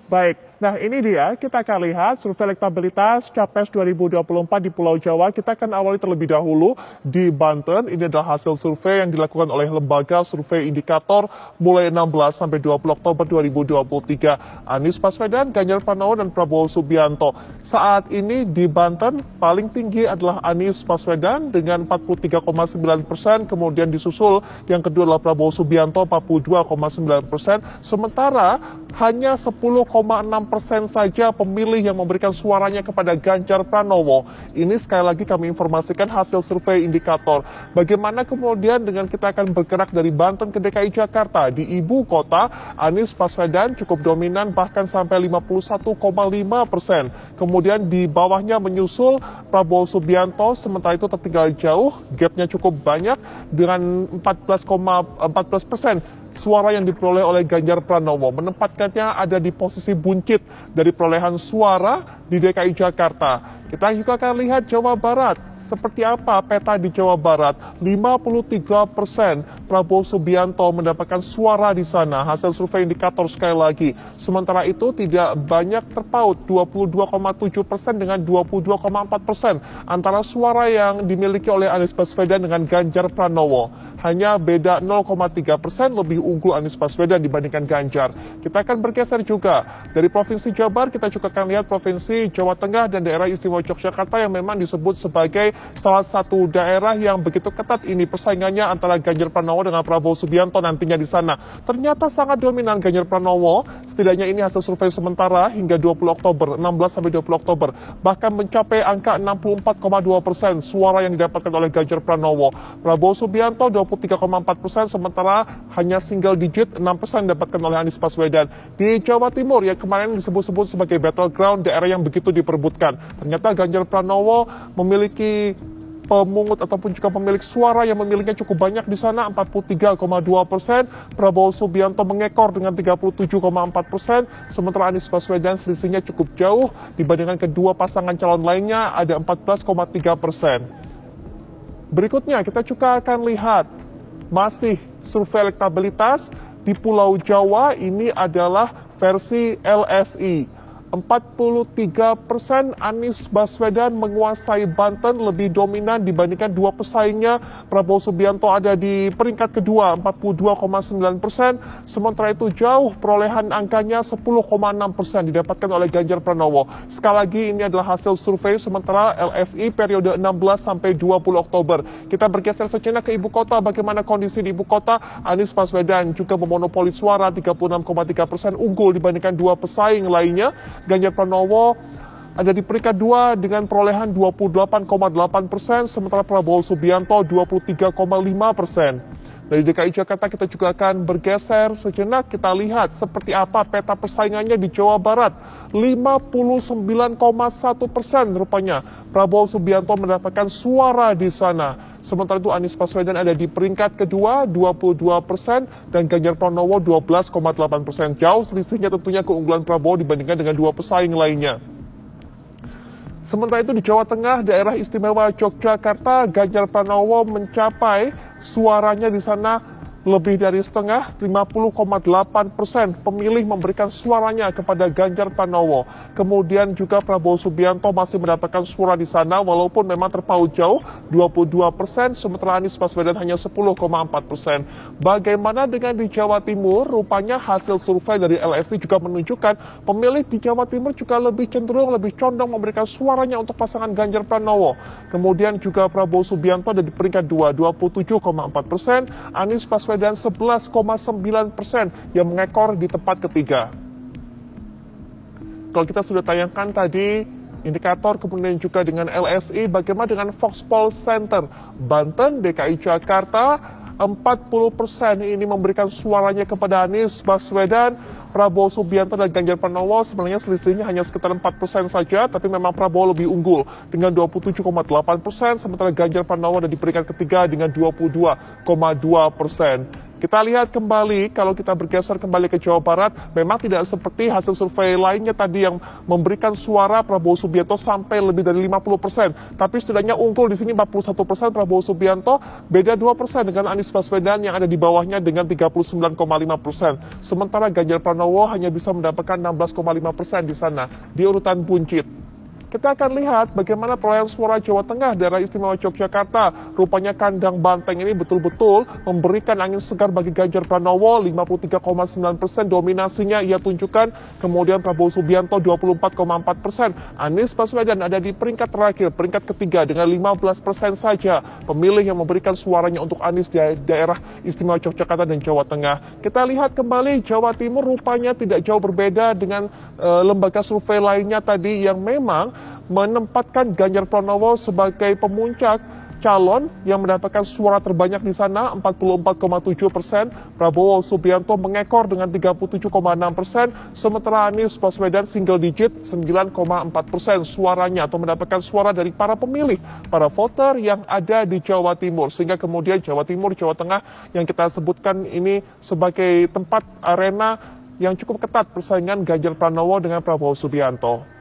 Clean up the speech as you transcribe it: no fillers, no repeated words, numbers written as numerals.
Baik, nah ini dia kita akan lihat survei elektabilitas Capres 2024 di Pulau Jawa. Kita akan awali terlebih dahulu di Banten. Ini adalah hasil survei yang dilakukan oleh lembaga survei indikator mulai 16 sampai 20 Oktober 2023. Anies Baswedan, Ganjar Pranowo, dan Prabowo Subianto. Saat ini di Banten paling tinggi adalah Anies Baswedan dengan 43,9%, kemudian disusul yang kedua adalah Prabowo Subianto 42,9%, sementara hanya 10,6% saja pemilih yang memberikan suaranya kepada Ganjar Pranowo. Ini sekali lagi kami informasikan hasil survei indikator. Bagaimana kemudian dengan kita akan bergerak dari Banten ke DKI Jakarta. Di ibu kota, Anies Baswedan cukup dominan bahkan sampai 51,5%. Kemudian di bawahnya menyusul Prabowo Subianto, sementara itu tertinggal jauh, gapnya cukup banyak dengan 14,14%. Suara yang diperoleh oleh Ganjar Pranowo menempatkannya ada di posisi buncit dari perolehan suara di DKI Jakarta. Kita juga akan lihat Jawa Barat. Seperti apa peta di Jawa Barat? 53% Prabowo Subianto mendapatkan suara di sana. Hasil survei indikator sekali lagi. Sementara itu tidak banyak terpaut, 22,7% dengan 22,4% antara suara yang dimiliki oleh Anies Baswedan dengan Ganjar Pranowo. Hanya beda 0,3% lebih unggul Anies Baswedan dibandingkan Ganjar. Kita akan bergeser juga dari Provinsi Jabar, kita juga akan lihat Provinsi Jawa Tengah dan daerah istimewa Yogyakarta yang memang disebut sebagai salah satu daerah yang begitu ketat ini persaingannya antara Ganjar Pranowo dengan Prabowo Subianto nantinya di sana. Ternyata sangat dominan Ganjar Pranowo, setidaknya ini hasil survei sementara hingga 20 Oktober, 16 sampai 20 Oktober, bahkan mencapai angka 64,2% suara yang didapatkan oleh Ganjar Pranowo. Prabowo Subianto 23,4%, sementara hanya single digit 6% didapatkan oleh Anies Baswedan. Di Jawa Timur yang kemarin disebut-sebut sebagai battleground, daerah yang begitu diperebutkan, ternyata Ganjar Pranowo memiliki pemungut ataupun juga pemilik suara yang memilikinya cukup banyak di sana, 43,2%. Prabowo Subianto mengekor dengan 37,4%, sementara Anies Baswedan selisihnya cukup jauh dibandingkan kedua pasangan calon lainnya, ada 14,3%. Berikutnya kita juga akan lihat masih survei elektabilitas di Pulau Jawa. Ini adalah versi LSI. 43% Anies Baswedan menguasai Banten, lebih dominan dibandingkan dua pesaingnya. Prabowo Subianto ada di peringkat kedua 42,9%, sementara itu jauh perolehan angkanya 10,6% didapatkan oleh Ganjar Pranowo. Sekali lagi ini adalah hasil survei sementara LSI periode 16 sampai 20 Oktober. Kita bergeser sejenak ke ibu kota. Bagaimana kondisi di ibu kota? Anies Baswedan juga memonopoli suara, 36,3% unggul dibandingkan dua pesaing lainnya. Ganjar Pranowo ada di peringkat 2 dengan perolehan 28,8%, sementara Prabowo Subianto 23,5%. Dari DKI Jakarta kita juga akan bergeser sejenak, kita lihat seperti apa peta persaingannya di Jawa Barat. 59,1% rupanya Prabowo Subianto mendapatkan suara di sana. Sementara itu Anies Baswedan ada di peringkat kedua 22% dan Ganjar Pranowo 12,8%. Jauh selisihnya tentunya keunggulan Prabowo dibandingkan dengan dua pesaing lainnya. Sementara itu di Jawa Tengah, daerah istimewa Yogyakarta, Ganjar Pranowo mencapai suaranya di sana lebih dari setengah, 50,8% pemilih memberikan suaranya kepada Ganjar Pranowo. Kemudian juga Prabowo Subianto masih mendapatkan suara di sana walaupun memang terpaut jauh, 22%, sementara Anies Baswedan hanya 10,4%. Bagaimana dengan di Jawa Timur? Rupanya hasil survei dari LSI juga menunjukkan pemilih di Jawa Timur juga lebih cenderung, lebih condong memberikan suaranya untuk pasangan Ganjar Pranowo. Kemudian juga Prabowo Subianto ada di peringkat 2, 27,4%, Anies Baswedan dan 11,9% yang mengekor di tempat ketiga. Kalau kita sudah tayangkan tadi indikator, kemudian juga dengan LSI, bagaimana dengan Foxpol Center? Banten, DKI Jakarta, 40% ini memberikan suaranya kepada Anies Baswedan. Prabowo Subianto dan Ganjar Pranowo sebenarnya selisihnya hanya sekitar 4% saja, tapi memang Prabowo lebih unggul dengan 27,8%, sementara Ganjar Pranowo ada di peringkat ketiga dengan 22,2%. Kita lihat kembali, kalau kita bergeser kembali ke Jawa Barat, memang tidak seperti hasil survei lainnya tadi yang memberikan suara Prabowo Subianto sampai lebih dari 50%. Tapi setidaknya unggul di sini 41% Prabowo Subianto, beda 2% dengan Anies Baswedan yang ada di bawahnya dengan 39,5%. Sementara Ganjar Pranowo hanya bisa mendapatkan 16,5% di sana, di urutan buncit. Kita akan lihat bagaimana perolehan suara Jawa Tengah, daerah istimewa Yogyakarta. Rupanya kandang banteng ini betul-betul memberikan angin segar bagi Ganjar Pranowo, 53,9% dominasinya ia tunjukkan. Kemudian Prabowo Subianto 24,4%. Anies Baswedan ada di peringkat terakhir, peringkat ketiga dengan 15% saja pemilih yang memberikan suaranya untuk Anies di daerah istimewa Yogyakarta dan Jawa Tengah. Kita lihat kembali Jawa Timur rupanya tidak jauh berbeda dengan lembaga survei lainnya tadi yang memang menempatkan Ganjar Pranowo sebagai pemuncak calon yang mendapatkan suara terbanyak di sana 44,7%, Prabowo Subianto mengekor dengan 37,6%, sementara Anies Baswedan single digit 9,4% suaranya atau mendapatkan suara dari para pemilih, para voter yang ada di Jawa Timur, sehingga kemudian Jawa Timur, Jawa Tengah yang kita sebutkan ini sebagai tempat arena yang cukup ketat persaingan Ganjar Pranowo dengan Prabowo Subianto.